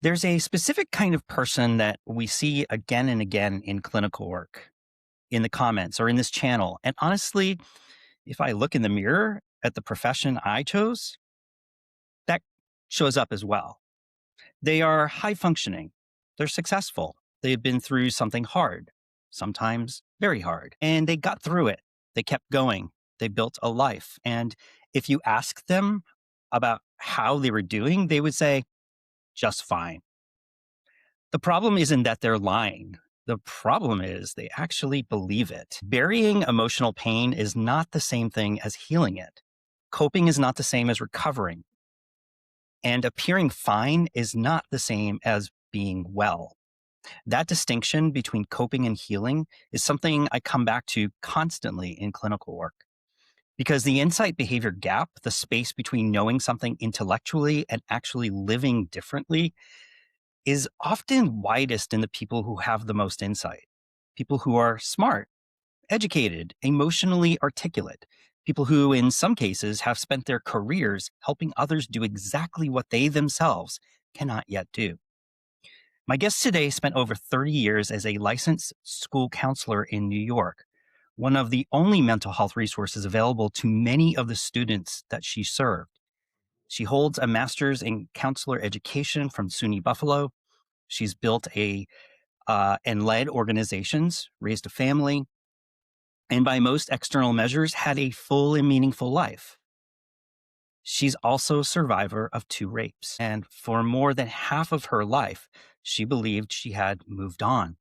There's a specific kind of person that we see again and again in clinical work, in the comments or in this channel. And honestly, if I look in the mirror at the profession I chose, that shows up as well. They are high functioning. They're successful. They've been through something hard, sometimes very hard, and they got through it. They kept going. They built a life. And if you ask them about how they were doing, they would say, just fine. The problem isn't that they're lying. The problem is they actually believe it. Burying emotional pain is not the same thing as healing it. Coping is not the same as recovering. And appearing fine is not the same as being well. That distinction between coping and healing is something I come back to constantly in clinical work. Because the insight behavior gap, the space between knowing something intellectually and actually living differently, is often widest in the people who have the most insight. People who are smart, educated, emotionally articulate. People who, in some cases, have spent their careers helping others do exactly what they themselves cannot yet do. My guest today spent over 30 years as a licensed school counselor in New York, one of the only mental health resources available to many of the students that she served. She holds a master's in counselor education from SUNY Buffalo. She's built and led organizations, raised a family, and by most external measures, had a full and meaningful life. She's also a survivor of 2 rapes, and for more than half of her life, she believed she had moved on.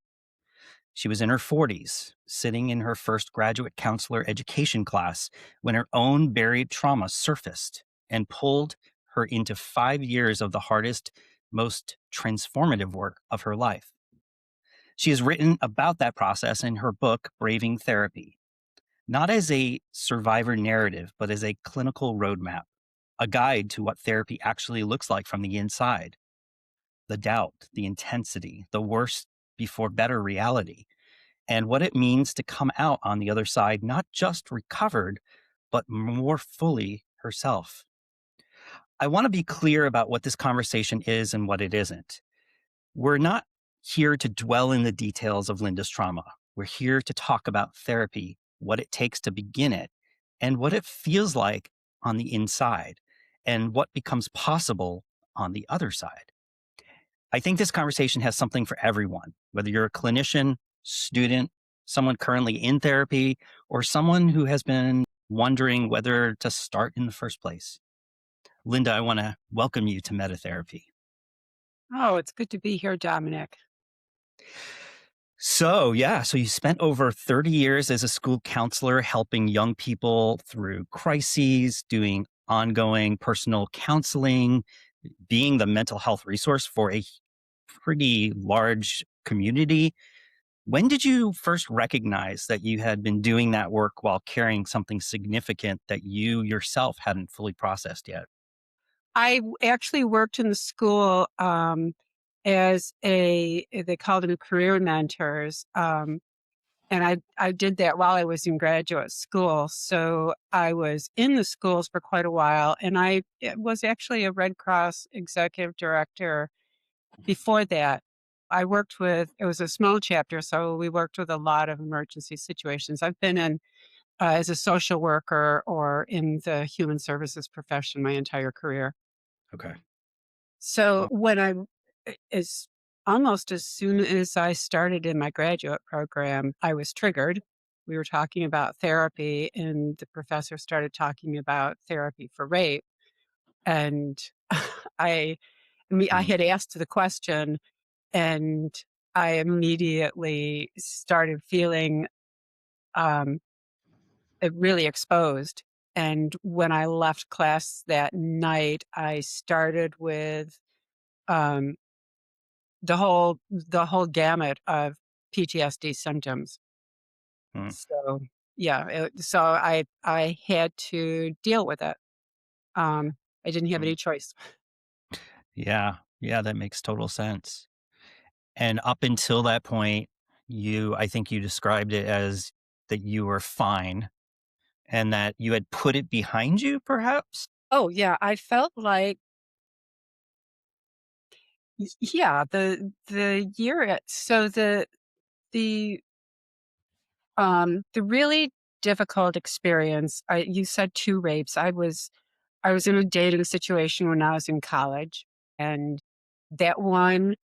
She was in her 40s, sitting in her first graduate counselor education class when her own buried trauma surfaced and pulled her into 5 years of the hardest, most transformative work of her life. She has written about that process in her book, Braving Therapy, not as a survivor narrative, but as a clinical roadmap, a guide to what therapy actually looks like from the inside. The doubt, the intensity, the worse before better reality, and what it means to come out on the other side, not just recovered, but more fully herself. I want to be clear about what this conversation is and what it isn't. We're not here to dwell in the details of Linda's trauma. We're here to talk about therapy, what it takes to begin it, and what it feels like on the inside, and what becomes possible on the other side. I think this conversation has something for everyone, whether you're a clinician, student, someone currently in therapy, or someone who has been wondering whether to start in the first place. Linda, I want to welcome you to Metatherapy. Oh, it's good to be here, Dominic. So you spent over 30 years as a school counselor helping young people through crises, doing ongoing personal counseling, being the mental health resource for a pretty large community. When did you first recognize that you had been doing that work while carrying something significant that you yourself hadn't fully processed yet? Actually worked in the school as they called them career mentors. And I did that while I was in graduate school. So I was in the schools for quite a while. And I was actually a Red Cross executive director before that. It was a small chapter, so we worked with a lot of emergency situations. I've been in as a social worker or in the human services profession my entire career. Okay. So Well, when I as almost as soon as I started in my graduate program, I was triggered. We were talking about therapy, and the professor started talking about therapy for rape. And I, I mm, had asked the question, and I immediately started feeling um, really exposed. And when I left class that night, I started with um, the whole gamut of PTSD symptoms. mm, So yeah, so I had to deal with it. I didn't have mm. any choice. Yeah, that makes total sense. And up until that point, I think you described it as that you were fine and that you had put it behind you, perhaps? Oh yeah, I felt like Yeah, the year it so the the really difficult experience, you said 2 rapes. I was in a dating situation when I was in college, and that one,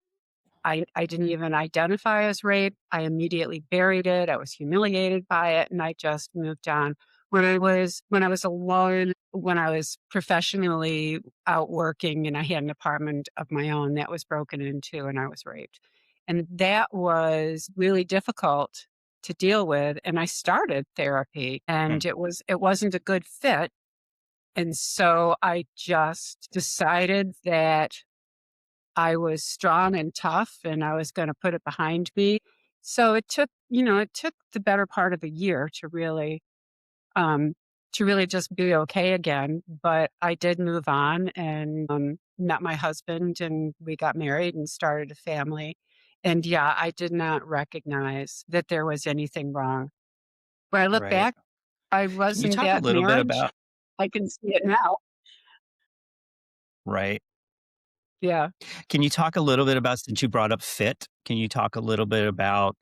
I didn't even identify as rape. I immediately buried it. I was humiliated by it, and I just moved on. When I was alone, when I was professionally out working and I had an apartment of my own that was broken into and I was raped. And that was really difficult to deal with. And I started therapy Hmm. and it wasn't a good fit. And so I just decided that I was strong and tough and I was gonna put it behind me. So it took the better part of a year um, to really just be okay again, but I did move on and, met my husband, and we got married and started a family. And, yeah, I did not recognize that there was anything wrong. When I look Right. back, I Can you wasn't talk a that little bit marriage. about, I can see it now. right? Yeah. Can you talk a little bit about, since you brought up fit, can you talk a little bit about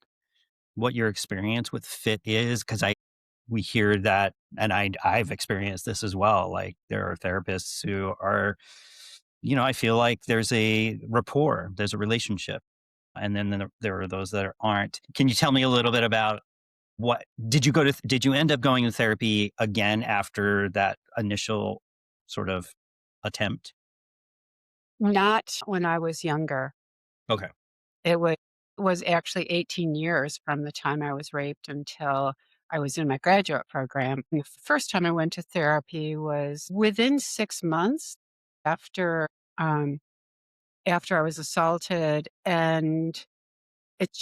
what your experience with fit is? Because we hear that, and I've experienced this as well. Like there are therapists who are, I feel like there's a rapport, there's a relationship, and then there are those that aren't. Can you tell me a little bit about what did you end up going to therapy again after that initial sort of attempt? Not when I was younger. Okay. It was actually 18 years from the time I was raped until I was in my graduate program. And the first time I went to therapy was within 6 months after, um, after I was assaulted, and it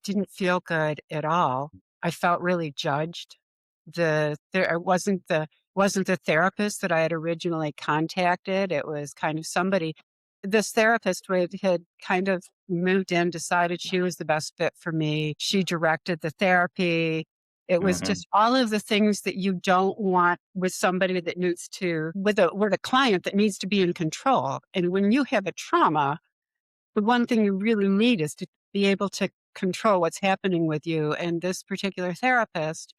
didn't feel good at all. I felt really judged. It wasn't the therapist that I had originally contacted. It was kind of somebody. This therapist had kind of moved in, decided she was the best fit for me. She directed the therapy. It was Hmm. just all of the things that you don't want with somebody that needs to with a client that needs to be in control. And when you have a trauma, the one thing you really need is to be able to control what's happening with you and this particular therapist.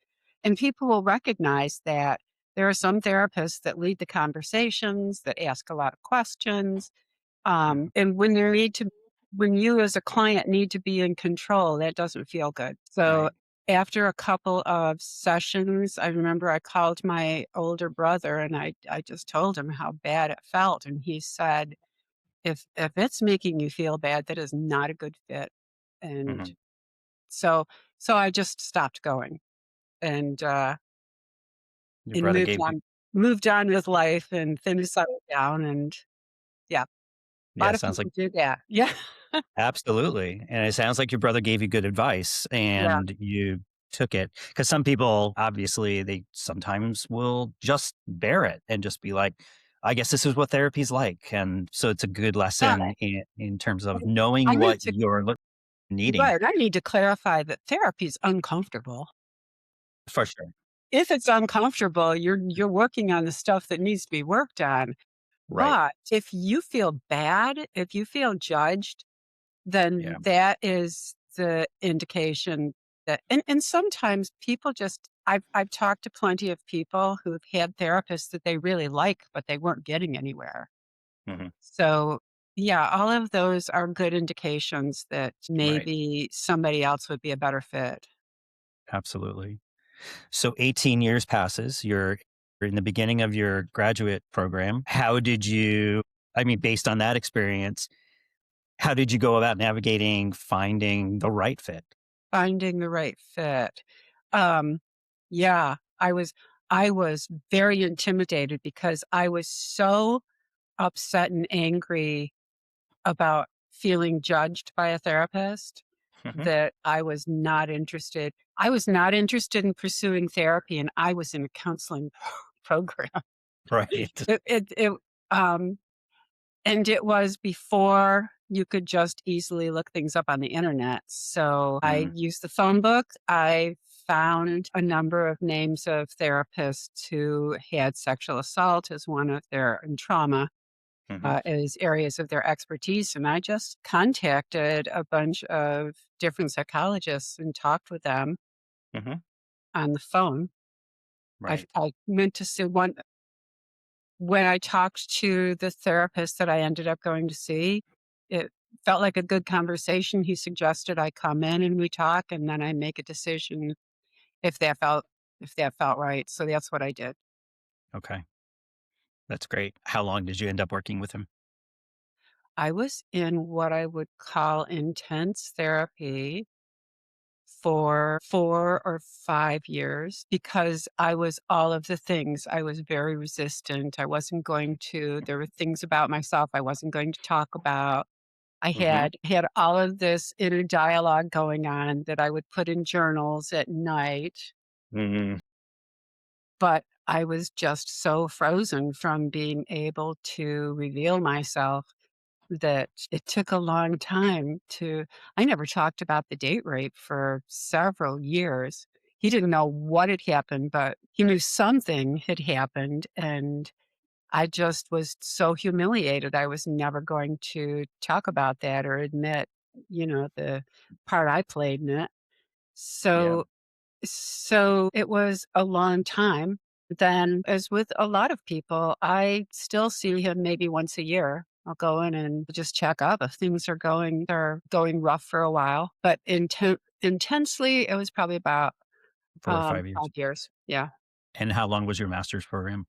And people will recognize that there are some therapists that lead the conversations, that ask a lot of questions. Hmm. And when you as a client need to be in control, that doesn't feel good. So Right. after a couple of sessions, I remember I called my older brother and I just told him how bad it felt. And he said, if it's making you feel bad, that is not a good fit. And Hmm. so so I just stopped going and, Your and brother moved gave you, on moved on with life and things settled down and yeah, a yeah, lot of sounds like, people do that. Yeah. absolutely. And it sounds like your brother gave you good advice Yeah. and you took it. Because some people, obviously, they sometimes will just bear it and just be like, I guess this is what therapy's like. And so it's a good Yeah. lesson in terms of I knowing need what to you're needing. right, I need to clarify that therapy is uncomfortable. For sure. If it's uncomfortable, you're working on the stuff that needs to be worked on. Right. But if you feel bad, if you feel judged, Yeah. then that is the indication that and sometimes people just I've talked to plenty of people who've had therapists that they really like, but they weren't getting anywhere. Hmm. So, yeah, all of those are good indications that Right. maybe somebody else would be a better fit. Absolutely. So 18 years passes. You're in the beginning of your graduate program. How did you, I mean, based on that experience, how did you go about navigating finding the right fit? Finding the right fit. Um, yeah, I was very intimidated because I was so upset and angry about feeling judged by a therapist Mhm. that I was not interested. I was not interested in pursuing therapy, and I was in a counseling program. Right. It um, and it was before you could just easily look things up on the internet. So I Mm. used the phone book. I found a number of names of therapists who had sexual assault as one of their and trauma. Hmm. as areas of their expertise. And I just contacted a bunch of different psychologists and talked with them Hmm. on the phone. Right. I meant to say one when I talked to the therapist that I ended up going to see, it felt like a good conversation. He suggested I come in and we talk, and then I make a decision if that felt right. So that's what I did. Okay. That's great. How long did you end up working with him? I was in what I would call intense therapy for 4 or 5 years because I was all of the things. I was very resistant. I wasn't going to there were things about myself I wasn't going to talk about. I Hmm. had all of this inner dialogue going on that I would put in journals at night, Hmm. but I was just so frozen from being able to reveal myself that it took a long time to I never talked about the date rape for several years. He didn't know what had happened, but he knew something had happened, and I just was so humiliated. I was never going to talk about that or admit, the part I played in it. Yeah. So it was a long time. Then, as with a lot of people, I still see him maybe once a year. I'll go in and just check up if things are going rough for a while. But intensely, it was probably about 4 or 5 years. 5 years. Yeah. And how long was your master's program?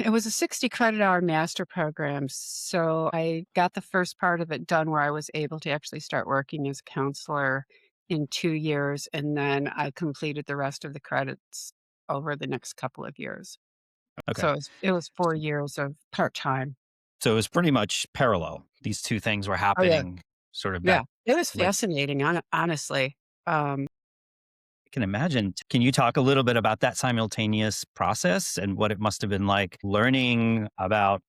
It was a 60 credit hour master program. So I got the first part of it done where I was able to actually start working as a counselor in 2 years. And then I completed the rest of the credits over the next couple of years. Okay. So it was 4 years of part time. So it was pretty much parallel. These two things were Oh, yeah. happening sort of Yeah. back. It was Like, fascinating, honestly. Um, I can imagine. Can you talk a little bit about that simultaneous process and what it must have been like learning about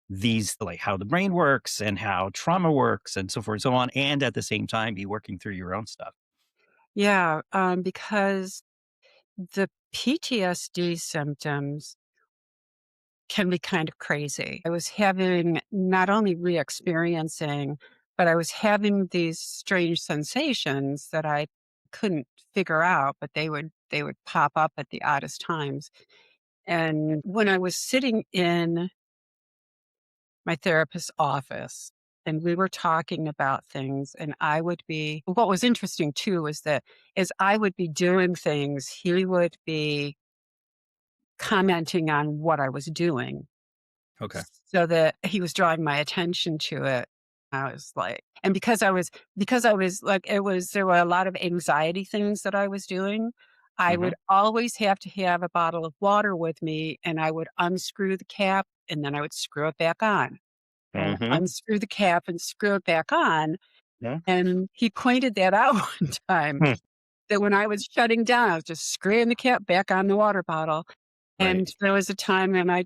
these, like how the brain works and how trauma works and so forth and so on, and at the same time be working through your own stuff? yeah. Because the PTSD symptoms can be kind of crazy. I was having not only re-experiencing, but I was having these strange sensations that I couldn't figure out, but they would pop up at the oddest times. And when I was sitting in my therapist's office and we were talking about things and I would be what was interesting too was that as I would be doing things, he would be commenting on what I was doing. Okay. So that he was drawing my attention to it. I was like and because I was like there were a lot of anxiety things that I was doing, I would Hmm. always have to have a bottle of water with me, and I would unscrew the cap, and then I would screw it back on, and Hmm. unscrew the cap and screw it back on, Yeah. and he pointed that out one time, Hmm. that when I was shutting down, I was just screwing the cap back on the water bottle. Right. And there was a time when I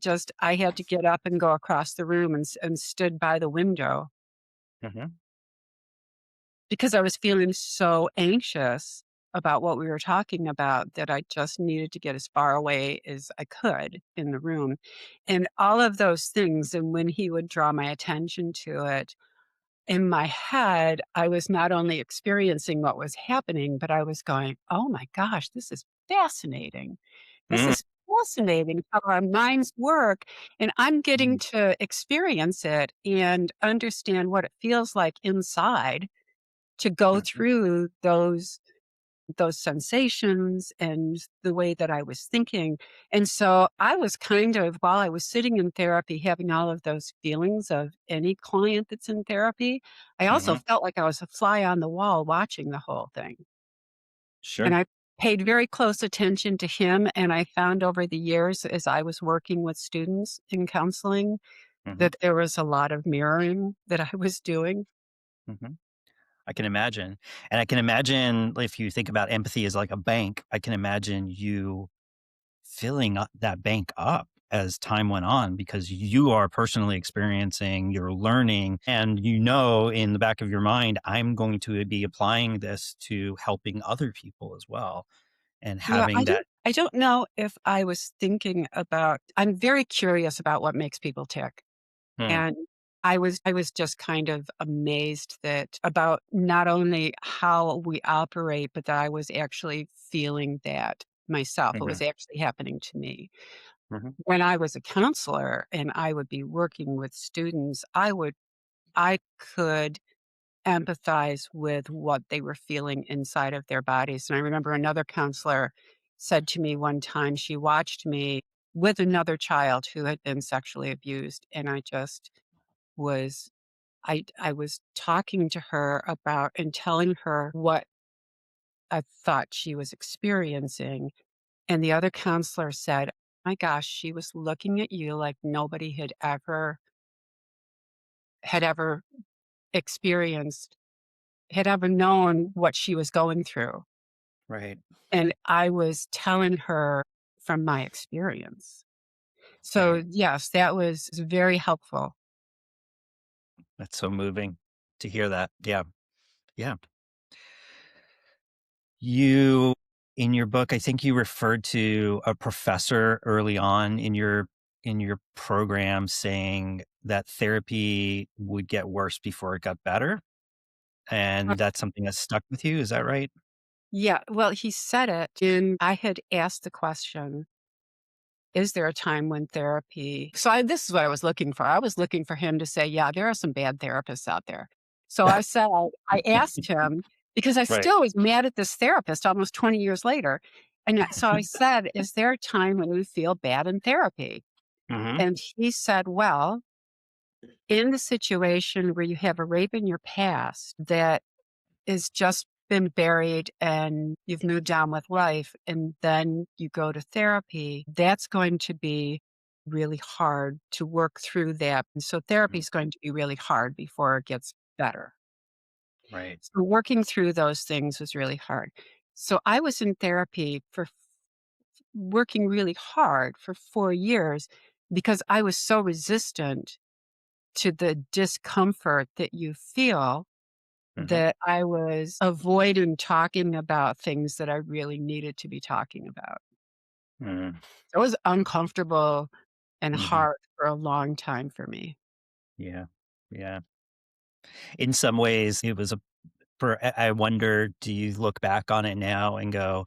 had to get up and go across the room and stood by the window Hmm. because I was feeling so anxious about what we were talking about that I just needed to get as far away as I could in the room. And all of those things, and when he would draw my attention to it, in my head, I was not only experiencing what was happening, but I was going, "Oh my gosh, this is fascinating. This Hmm. is fascinating how our minds work." And I'm getting to experience it and understand what it feels like inside to go Hmm. through those sensations and the way that I was thinking. And so I was kind of, while I was sitting in therapy, having all of those feelings of any client that's in therapy, I also Hmm. felt like I was a fly on the wall watching the whole thing. And Sure. I paid very close attention to him. And I found over the years, as I was working with students in counseling, Hmm. that there was a lot of mirroring that I was doing. Hmm. I can imagine. And I can imagine if you think about empathy as like a bank, I can imagine you filling up that bank up as time went on because you are personally experiencing, you're learning, and you know in the back of your mind, I'm going to be applying this to helping other people as well. And Yeah, having that. I don't know if I was thinking about I'm very curious about what makes people tick. Hmm. And I was just kind of amazed that about not only how we operate, but that I was actually feeling that myself. It was Hmm. actually happening to me. Hmm. When I was a counselor and I would be working with students, I could empathize with what they were feeling inside of their bodies. And I remember another counselor said to me one time, she watched me with another child who had been sexually abused, and I just was I was talking to her about and telling her what I thought she was experiencing, and the other counselor said, "My gosh, she was looking at you like nobody had ever experienced had ever known what she was going through." Right. And I was telling her from my experience. Right. So, yes, that was very helpful. That's so moving to hear that. Yeah. Yeah. You, in your book, I think you referred to a professor early on in your program saying that therapy would get worse before it got better, Uh, and that's something that stuck with you, is that right? yeah, well, he said it, and I had asked the question, is there a time when therapy this is what I was looking for. I was looking for him to say, "Yeah, there are some bad therapists out there." So I said I asked him because I Right. still was mad at this therapist almost 20 years later, and so I said, "Is there a time when you feel bad in therapy?" Mhm. And he said, "Well, in the situation where you have a rape in your past that is just been buried and you've moved on with life and then you go to therapy, that's going to be really hard to work through that. And so therapy Mm. is going to be really hard before it gets better." Right. So working through those things was really hard. So I was in therapy for working really hard for 4 years because I was so resistant to the discomfort that you feel Mhm. that I was avoiding talking about things that I really needed to be talking about. Mm. It was uncomfortable and Mhm. hard for a long time for me. Yeah. Yeah. In some ways, it was a I wonder, do you look back on it now and go,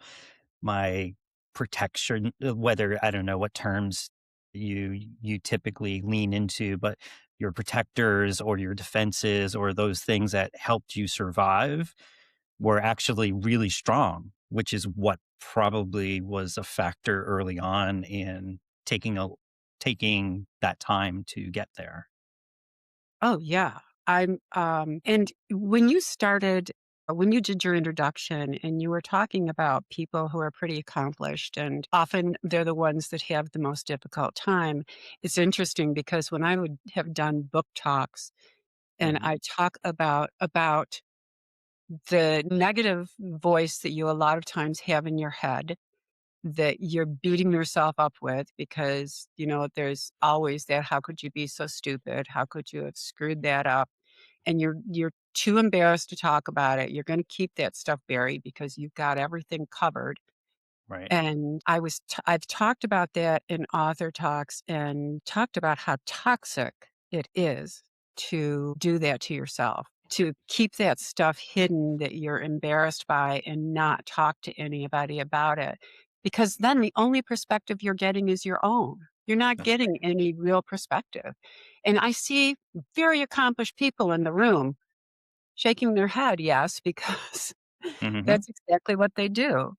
"My protection," whether I don't know what terms you typically lean into, but your protectors or your defenses or those things that helped you survive were actually really strong, which is what probably was a factor early on in taking that time to get there. Oh, yeah. And when you did your introduction and you were talking about people who are pretty accomplished and often they're the ones that have the most difficult time, it's interesting because when I would have done book talks and Mhm. I talk about the negative voice that you a lot of times have in your head that you're beating yourself up with because, there's always that, "How could you be so stupid? How could you have screwed that up?" And you're too embarrassed to talk about it. You're gonna keep that stuff buried because you've got everything covered. Right. And I've talked about that in author talks and talked about how toxic it is to do that to yourself, to keep that stuff hidden that you're embarrassed by and not talk to anybody about it. Because then the only perspective you're getting is your own. You're not That's getting any real perspective. And I see very accomplished people in the room shaking their head, yes, because right. Mhm. that's exactly what they do.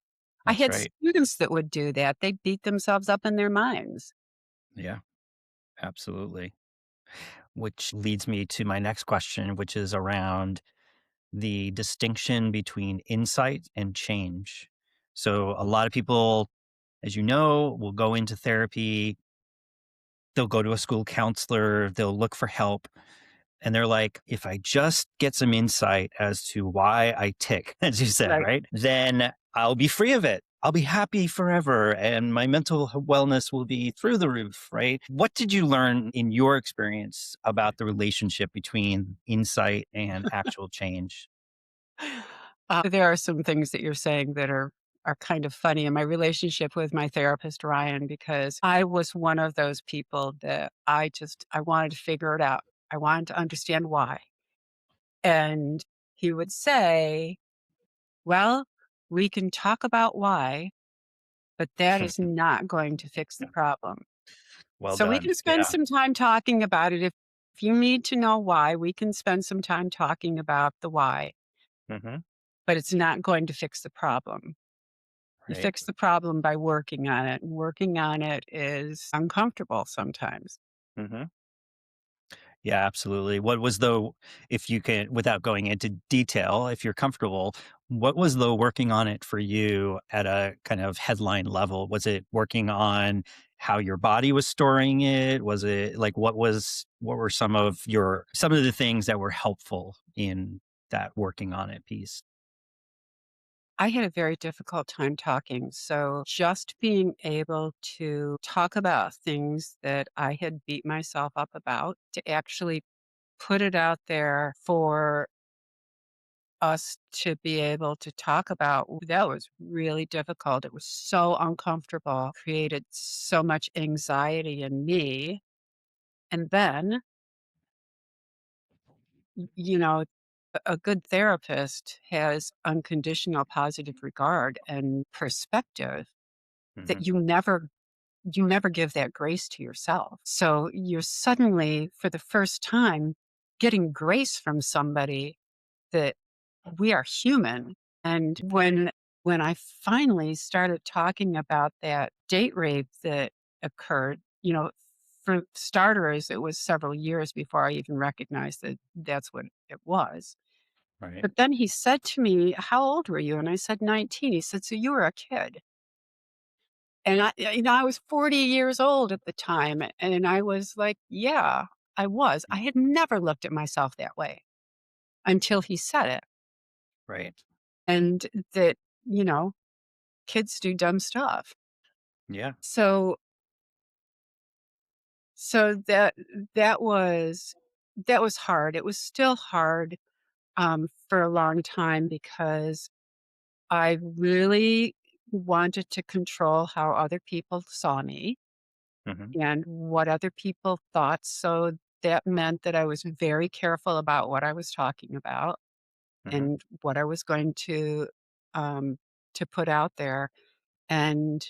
I That's had right. students that would do that. They beat themselves up in their minds. Yeah, absolutely. Which leads me to my next question, which is around the distinction between insight and change. So, a lot of people, as you know, will go into therapy, they'll go to a school counselor, they'll look for help. And they're like, if I just get some insight as to why I tick, as you said, Right. right? Then I'll be free of it. I'll be happy forever and my mental wellness will be through the roof, right? What did you learn in your experience about the relationship between insight and actual change? There are some things that you're saying that are are kind of funny in my relationship with my therapist, Ryan, because I was one of those people that I wanted to figure it out. I wanted to understand why. And he would say, well, we can talk about why, but that is not going to fix the problem. Well So we done. can spend Yeah. some time talking about it. If you need to know why, we can spend some time talking about the why, Hmm. but it's not going to fix the problem. You Right. fix the problem by working on it. And working on it is uncomfortable sometimes. Hmm. Yeah, absolutely. What was the, if you can, without going into detail, if you're comfortable, what was the working on it for you at a kind of headline level? Was it working on how your body was storing it? Was it like, what were some of the things that were helpful in that working on it piece? I had a very difficult time talking. So just being able to talk about things that I had beat myself up about, to actually put it out there for us to be able to talk about, that was really difficult. It was so uncomfortable, created so much anxiety in me. And then, you know, a good therapist has unconditional positive regard and perspective that Hmm. you never give that grace to yourself. So you're suddenly, for the first time, getting grace from somebody that we are human. And when I finally started talking about that date rape that occurred, for starters, it was several years before I even recognized that that's what it was. Right. But then he said to me, "How old were you?" And I said, 19. He said, "So you were a kid." And I was 40 years old at the time. And I was like, yeah, I was. I had never looked at myself that way until he said it. Right. And that, you know, kids do dumb stuff. Yeah. So, so that was, that was hard. It was still hard for a long time because I really wanted to control how other people saw me Hmm. and what other people thought. So that meant that I was very careful about what I was talking about Hmm. and what I was going to put out there. And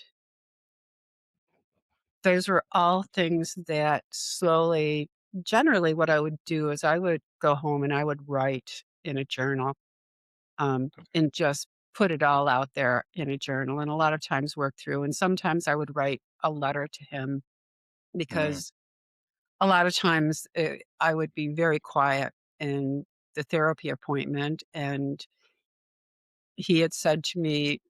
those were all things that slowly, generally, what I would do is I would go home and I would write in a journal, and just put it all out there in a journal. And a lot of times work through, and sometimes I would write a letter to him Mm. because a lot of times, I would be very quiet in the therapy appointment, and he had said to me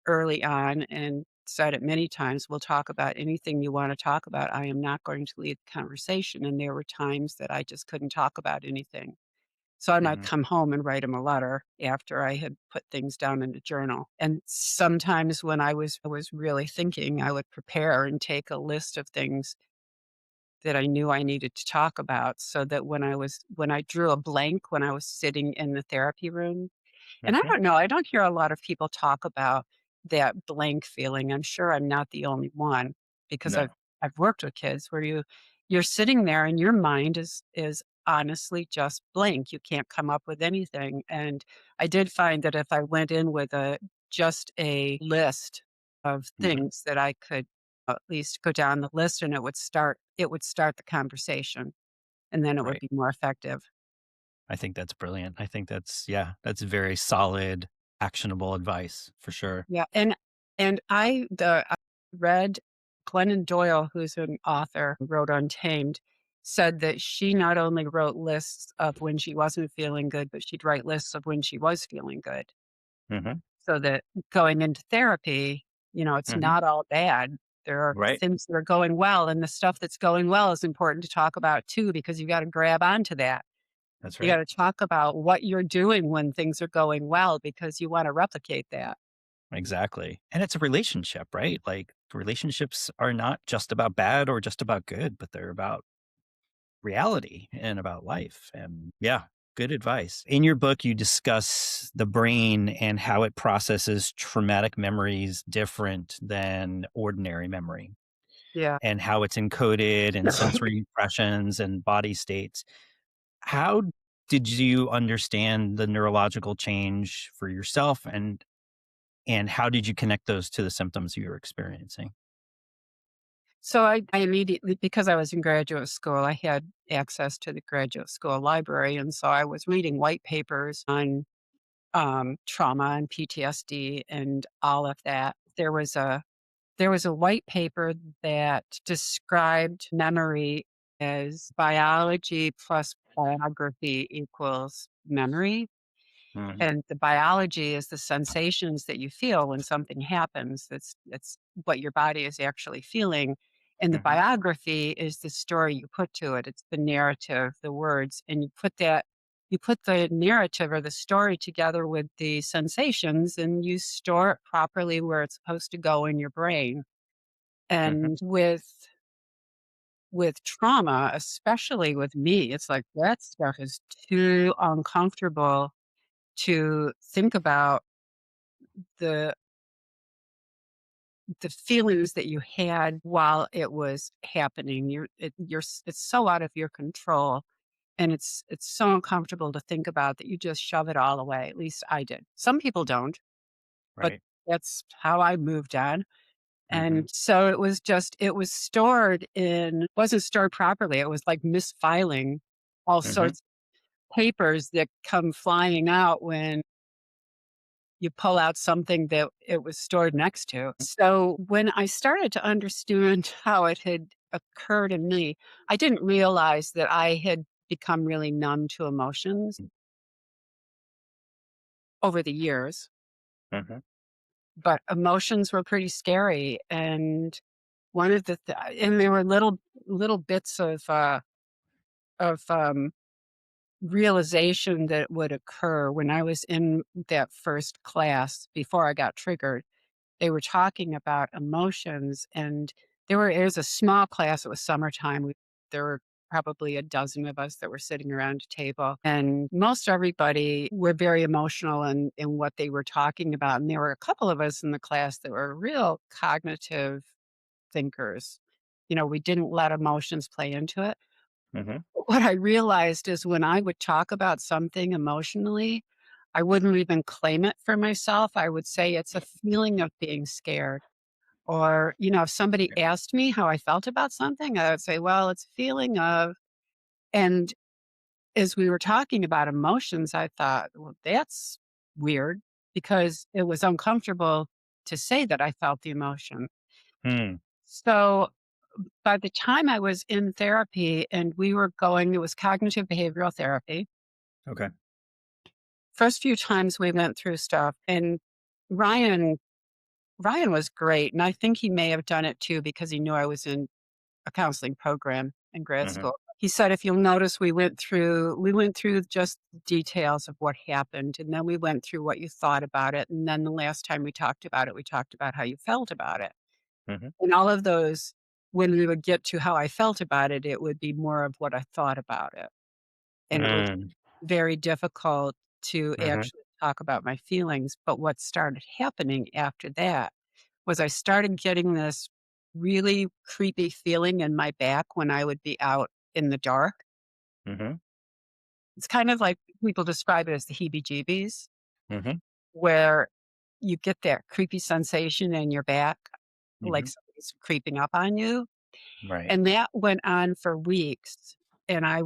early on and said it many times, "We'll talk about anything you wanna talk about. I am not going to lead the conversation," and there were times that I just couldn't talk about anything. So I might Mhm. come home and write him a letter after I had put things down in a journal, and sometimes when I was really thinking, I would prepare and take a list of things that I knew I needed to talk about so that when I drew a blank when I was sitting in the therapy room, and I Mhm. don't know, I don't hear a lot of people talk about that blank feeling. I'm sure I'm not the only one because No. I've worked with kids where you're sitting there and your mind is honestly just blank. You can't come up with anything. And I did find that if I went in with a just a list of Mhm. things that I could at least go down the list and it would start the conversation and then it would Right. be more effective. I think that's brilliant. I think that's yeah, that's very solid, actionable advice for sure. Yeah, and I read Glennon Doyle, who's an author, who wrote Untamed, said that she not only wrote lists of when she wasn't feeling good, but she'd write lists of when she was feeling good. Mhm. So that going into therapy, it's Mhm. not all bad. There are Right. things that are going well, and the stuff that's going well is important to talk about too, because you got to grab onto that. That's You right. got to talk about what you're doing when things are going well because you want to replicate that. Exactly. And it's a relationship, right? Like relationships are not just about bad or just about good, but they're about reality and about life. And yeah. Good advice. In your book, you discuss the brain and how it processes traumatic memories different than ordinary memory, Yeah. and how it's encoded in sensory impressions and body states. How did you understand the neurological change for yourself, and how did you connect those to the symptoms you were experiencing? So I immediately, because I was in graduate school, I had access to the graduate school library. And so I was reading white papers on trauma and PTSD and all of that. There was a white paper that described memory as biology plus biography equals memory. Mhm, And the biology is the sensations that you feel when something happens. That's what your body is actually feeling. And the mhm, biography is the story you put to it. It's the narrative, the words, and you put the narrative or the story together with the sensations, and you store it properly where it's supposed to go in your brain. mhm, And with trauma, especially with me, it's like that stuff is too uncomfortable to think about the the feelings that you had while it was happening. It's so out of your control, and it's so uncomfortable to think about that you just shove it all away. At least I did. Some people don't, but right. that's how I moved on. Mhm, And so it was stored in wasn't stored properly. It was like misfiling all mhm, sorts of papers that come flying out when you pull out something that it was stored next to. So when I started to understand how it had occurred in me, I didn't realize that I had become really numb to emotions over the years, mhm, but emotions were pretty scary. And and there were little bits of realization that would occur when I was in that first class before I got triggered. They were talking about emotions, and it was a small class. It was summertime. There were probably a dozen of us that were sitting around a table, and most everybody were very emotional in what they were talking about. And there were a couple of us in the class that were real cognitive thinkers. We didn't let emotions play into it. mhm, What I realized is when I would talk about something emotionally, I wouldn't even claim it for myself. I would say it's a feeling of being scared. Or, if somebody yeah, asked me how I felt about something, I would say, well, it's a feeling of, and as we were talking about emotions, I thought, well, that's weird because it was uncomfortable to say that I felt the emotion. mm, So by the time I was in therapy and it was cognitive behavioral therapy. okay, First few times we went through stuff, and Ryan Ryan was great, and I think he may have done it too because he knew I was in a counseling program in grad mhm, school. He said, if you'll notice, we went through just details of what happened, and then we went through what you thought about it, and then the last time we talked about it, we talked about how you felt about it. mhm, And all of those, when we would get to how I felt about it, it would be more of what I thought about it. And it was mm, very difficult to mhm, actually talk about my feelings. But what started happening after that was I started getting this really creepy feeling in my back when I would be out in the dark. mhm, It's kind of like people describe it as the heebie jeebies, mhm, where you get that creepy sensation in your back, like mhm, somebody's creeping up on you. right, And that went on for weeks. And I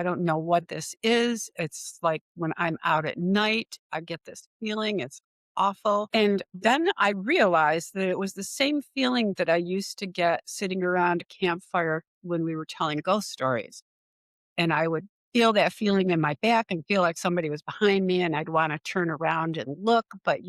don't know what this is. It's like when I'm out at night, I get this feeling. It's awful. And then I realized that it was the same feeling that I used to get sitting around a campfire when we were telling ghost stories. And I would feel that feeling in my back and feel like somebody was behind me, and I'd wanna turn around and look, but,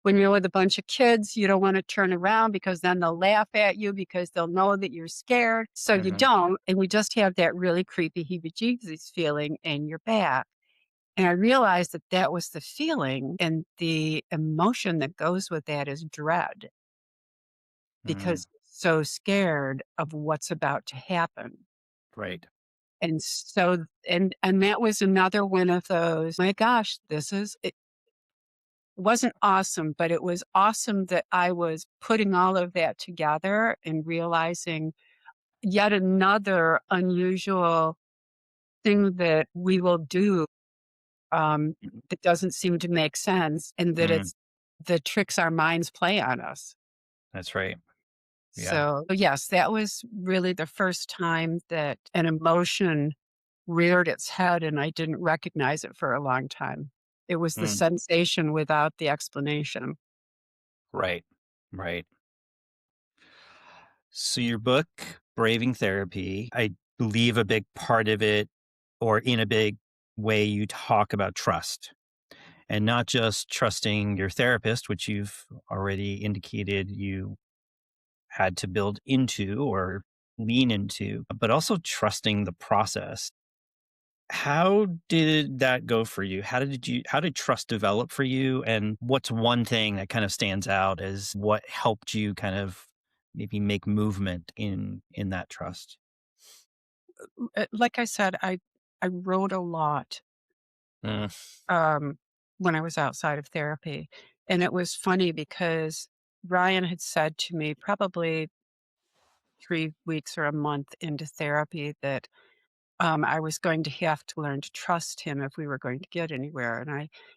when you're with a bunch of kids, you don't wanna turn around because then they'll laugh at you because they'll know that you're scared, so you mhm, don't, and we just have that really creepy heebie-jeebies feeling in your back. And I realized that that was the feeling, and the emotion that goes with that is dread mm, because you're so scared of what's about to happen. right, And so and that was another one of those, my gosh, this is it wasn't awesome, but it was awesome that I was putting all of that together and realizing yet another unusual thing that we will do, that doesn't seem to make sense, and that Mm, it's the tricks our minds play on us. that's right. Yeah. So, yes, that was really the first time that an emotion reared its head and I didn't recognize it for a long time. It was the Mm, sensation without the explanation. right. Right. So your book, Braving Therapy, I believe a big part of it, or in a big way, you talk about trust and not just trusting your therapist, which you've already indicated you had to build into or lean into, but also trusting the process. How did that go for you? How did trust develop for you? And what's one thing that kind of stands out as what helped you kind of maybe make movement in that trust? Like I said, I wrote a lot, Mm, um, when I was outside of therapy, and it was funny because Ryan had said to me probably 3 weeks or a month into therapy that, I was going to have to learn to trust him if we were going to get anywhere,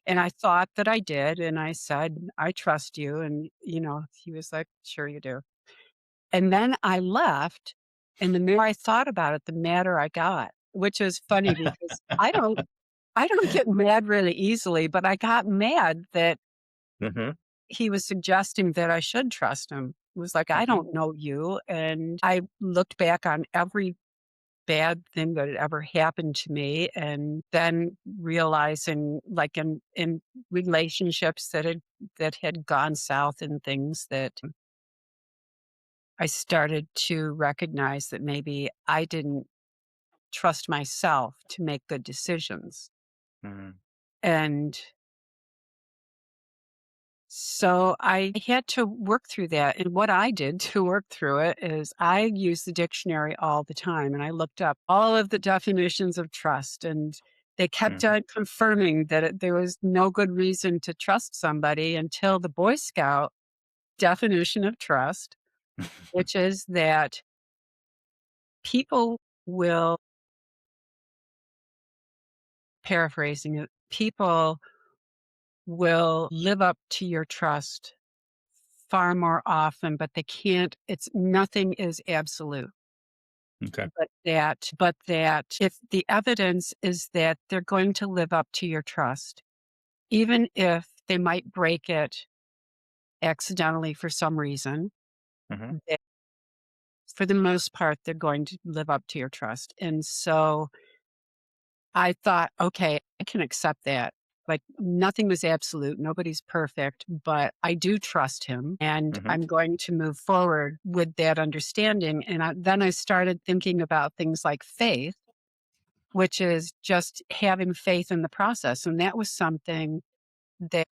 and I thought that I did, and I said, "I trust you," and, he was like, "Sure you do." And then I left, and the more I thought about it, the madder I got, which is funny because I don't get mad really easily, but I got mad that mhm, he was suggesting that I should trust him. It was like, "I mhm, don't know you," and I looked back on every bad thing that had ever happened to me, and then realizing, like, in relationships that had gone south and things that I started to recognize that maybe I didn't trust myself to make good decisions. mhm, And so I had to work through that. And what I did to work through it is I use the dictionary all the time and I looked up all of the definitions of trust. And they kept mhm, on confirming that there was no good reason to trust somebody until the Boy Scout definition of trust, which is that people will, paraphrasing it, people will live up to your trust far more often, but they can't, it's nothing is absolute. okay, But that if the evidence is that they're going to live up to your trust, even if they might break it accidentally for some reason, mhm, that for the most part, they're going to live up to your trust. And so I thought, okay, I can accept that. Like nothing was absolute, nobody's perfect, but I do trust him and mhm, I'm going to move forward with that understanding. And then I started thinking about things like faith, which is just having faith in the process. And that was something that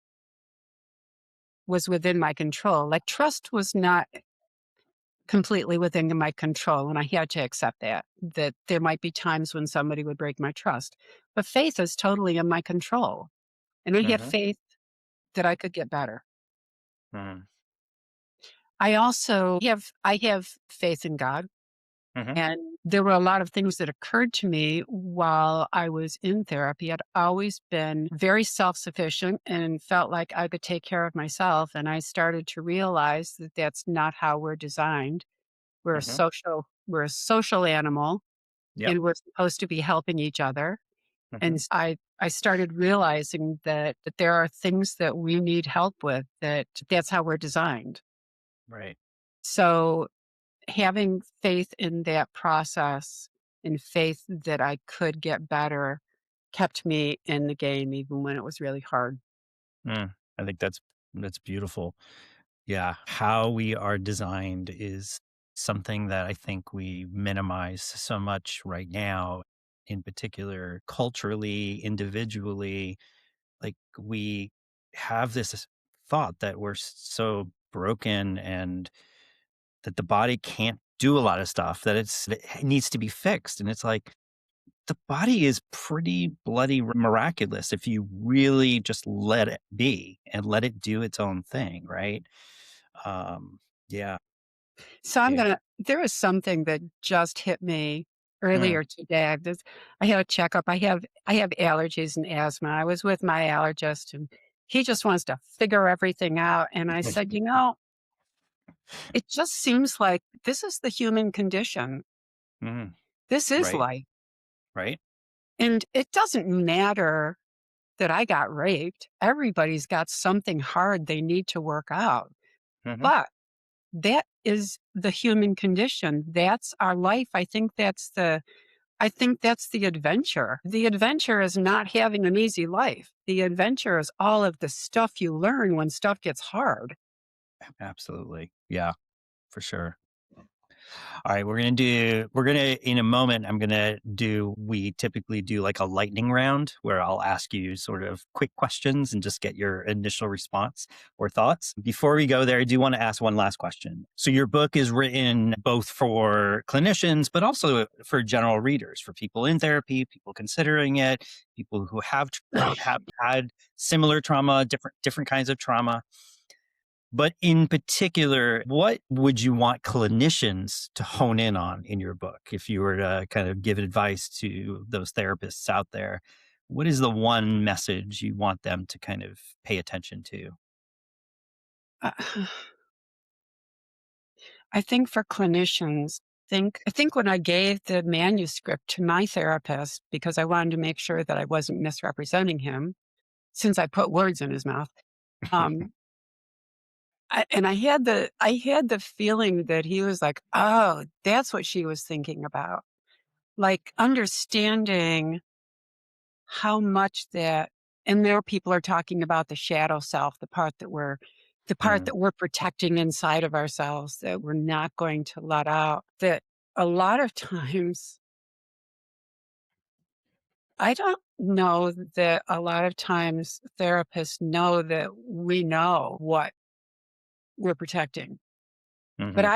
was within my control. Like trust was not completely within my control. And I had to accept that there might be times when somebody would break my trust. But faith is totally in my control. And I had mhm, faith that I could get better. mhm, I have faith in God, mhm, and there were a lot of things that occurred to me while I was in therapy. I'd always been very self-sufficient and felt like I could take care of myself, and I started to realize that that's not how we're designed. mhm, We're a social animal, yep, and we're supposed to be helping each other. And mhm, I started realizing that there are things that we need help with, that's how we're designed. right, So having faith in that process and faith that I could get better kept me in the game even when it was really hard. I think that's beautiful. Yeah, how we are designed is something that I think we minimize so much right now, in particular, culturally, individually. Like we have this thought that we're so broken and that the body can't do a lot of stuff, that it needs to be fixed. And it's like, the body is pretty bloody miraculous if you really just let it be and let it do its own thing, right? Um, yeah, So yeah. there was something that just hit me Mm. earlier today. I had a checkup. I have allergies and asthma. I was with my allergist and he just wants to figure everything out. And I said, it just seems like this is the human condition. Mhm. This is Right, life. right. And it doesn't matter that I got raped. Everybody's got something hard they need to work out. Mhm. But that is the human condition. That's our life. I think that's the adventure. The adventure is not having an easy life. The adventure is all of the stuff you learn when stuff gets hard. Absolutely. Yeah, for sure. All right, we're gonna in a moment, we typically do like a lightning round where I'll ask you sort of quick questions and just get your initial response or thoughts. Before we go there, I do want to ask one last question. So your book is written both for clinicians, but also for general readers, for people in therapy, people considering it, people who have had similar trauma, different kinds of trauma. But in particular, what would you want clinicians to hone in on in your book? If you were to kind of give advice to those therapists out there, what is the one message you want them to kind of pay attention to? Uh, I think for clinicians, I think when I gave the manuscript to my therapist, because I wanted to make sure that I wasn't misrepresenting him, since I put words in his mouth, um, I had the feeling that he was like, "Oh, that's what she was thinking about." Like, understanding how much that and there people are talking about the shadow self, the part Mm, that we're protecting inside of ourselves that we're not going to let out. That a lot of times I don't know that a lot of times therapists know that we know what we're protecting. But mhm,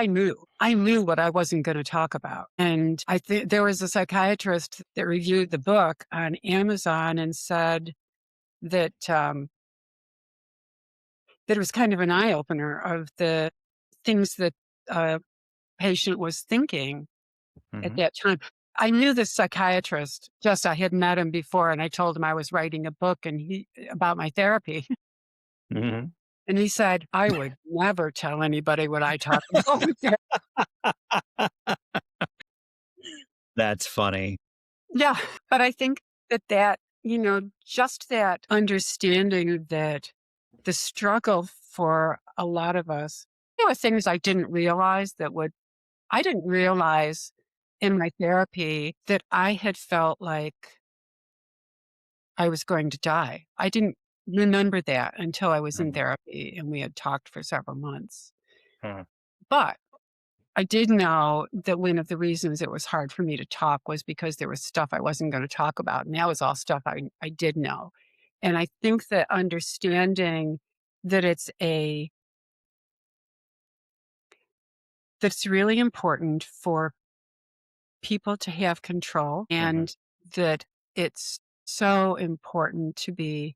I knew what I wasn't gonna talk about, and I think there was a psychiatrist that reviewed the book on Amazon and said that, that it was kind of an eye opener of the things that a patient was thinking at mhm, that time. I knew this psychiatrist, just I had met him before, and I told him I was writing a book and he about my therapy, mhm. and he said, "I would never tell anybody what I talk about with ther." That's funny. Yeah, but I think just that understanding that the struggle for a lot of us, there were things I didn't realize in my therapy that I had felt like I was going to die. I didn't remember that until I was in Mhm, therapy and we had talked for several months. mhm, But I did know that one of the reasons it was hard for me to talk was because there was stuff I wasn't going to talk about. And that was all stuff I did know. And I think that understanding that that's really important for people to have control mhm, and that it's so important to be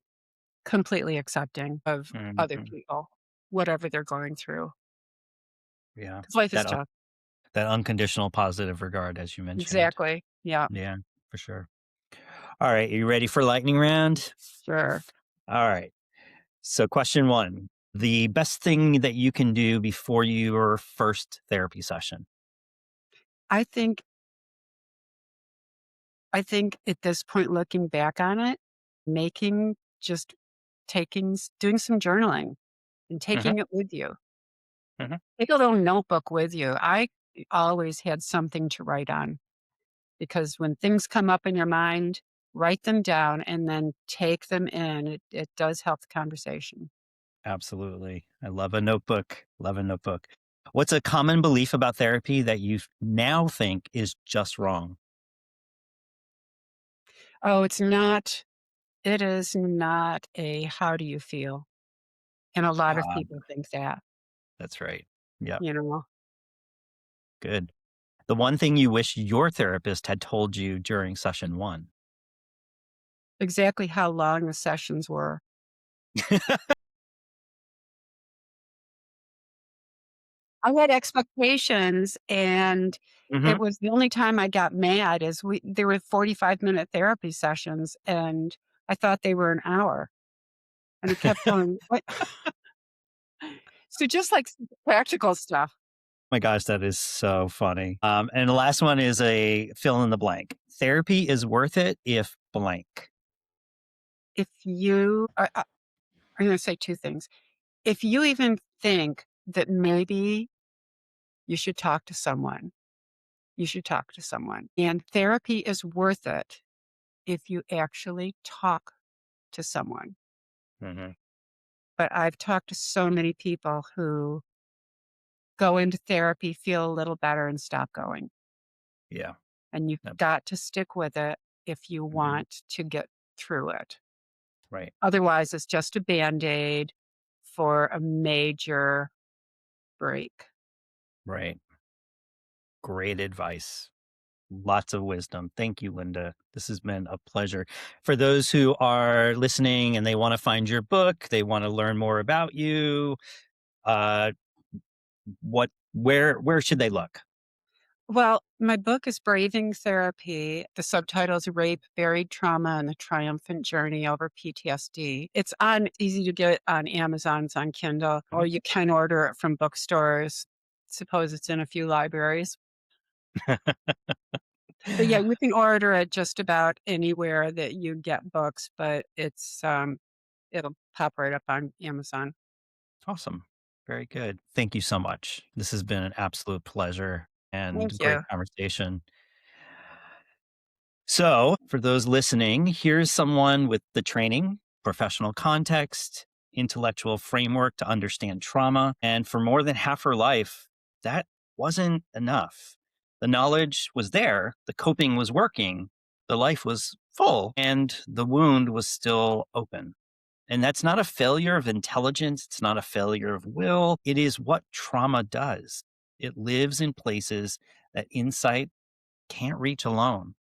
completely accepting of other mhm. people, whatever they're going through. Yeah. 'Cause life is That un tough. that unconditional positive regard, as you mentioned. Exactly. Yeah, Yeah, for sure. All right, are you ready for lightning round? sure. All right. So, question one, the best thing that you can do before your first therapy session? I think I think at this point, looking back on it, making just doing some journaling and Mhm, taking it with you. mhm. Take a little notebook with you. I always had something to write on because when things come up in your mind, write them down and then take them in. It does help the conversation. Absolutely. I love a notebook. Love a notebook. What's a common belief about therapy that you now think is just wrong? Oh, it is not a how do you feel? And a lot of Ah, people think that, that's right. Yep. you know. Good. The one thing you wish your therapist had told you during session one. Exactly how long the sessions were. I had expectations, and it Mhm. was the only time I got mad is there were 45-minute therapy sessions, and I thought they were an hour, and it kept going, "What?" So just like practical stuff. My gosh, that is so funny. And the last one is a fill in the blank. Therapy is worth it if blank. If you I'm gonna say 2 things. If you even think that maybe you should talk to someone, you should talk to someone. And therapy is worth it if you actually talk to someone. Mhm. But I've talked to so many people who go into therapy, feel a little better, and stop going. Yeah. And you've Yep. got to stick with it if you Mhm. want to get through it. Right. Otherwise, it's just a band aid for a major break. Right. Great advice. Lots of wisdom. Thank you, Linda. This has been a pleasure. For those who are listening and they want to find your book, they want to learn more about you, uh, where should they look? Well, my book is Braving Therapy. The subtitle is Rape, Buried Trauma, and the Triumphant Journey Over PTSD. It's easy to get on Amazon, it's on Kindle, or Mhm. you can order it from bookstores. Suppose it's in a few libraries. But yeah, you can order it just about anywhere that you get books, but it'll pop right up on Amazon. Awesome. Very good. Thank you so much. This has been an absolute pleasure and Thank great you. conversation. So, for those listening, here's someone with the training, professional context, intellectual framework to understand trauma. And for more than half her life, that wasn't enough. The knowledge was there, the coping was working, the life was full, and the wound was still open. And that's not a failure of intelligence. It's not a failure of will. It is what trauma does. It lives in places that insight can't reach alone.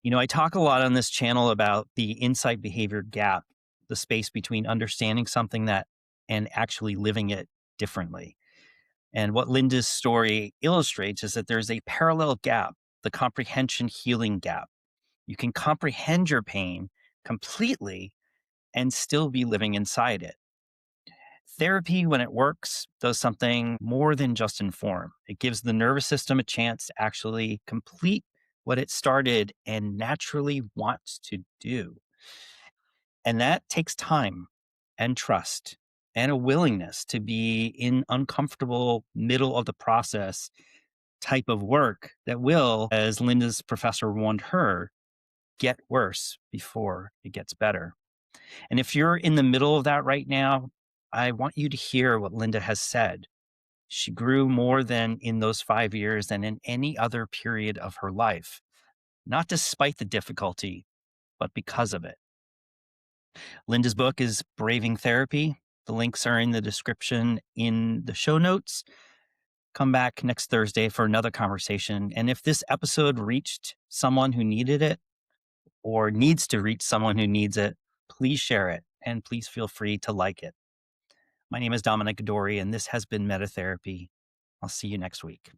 I talk a lot on this channel about the insight behavior gap, the space between understanding something that and actually living it differently. And what Linda's story illustrates is that there's a parallel gap, the comprehension healing gap. You can comprehend your pain completely and still be living inside it. Therapy, when it works, does something more than just inform. It gives the nervous system a chance to actually complete what it started and naturally wants to do. And that takes time and trust and a willingness to be in uncomfortable middle of the process type of work that will, as Linda's professor warned her, get worse before it gets better. And if you're in the middle of that right now, I want you to hear what Linda has said. She grew more than in those 5 years than in any other period of her life, not despite the difficulty, but because of it. Linda's book is Braving Therapy. The links are in the description in the show notes. Come back next Thursday for another conversation. And if this episode reached someone who needed it or needs to reach someone who needs it, please share it and please feel free to like it. My name is Dominic Dory, and this has been Metatherapy. I'll see you next week.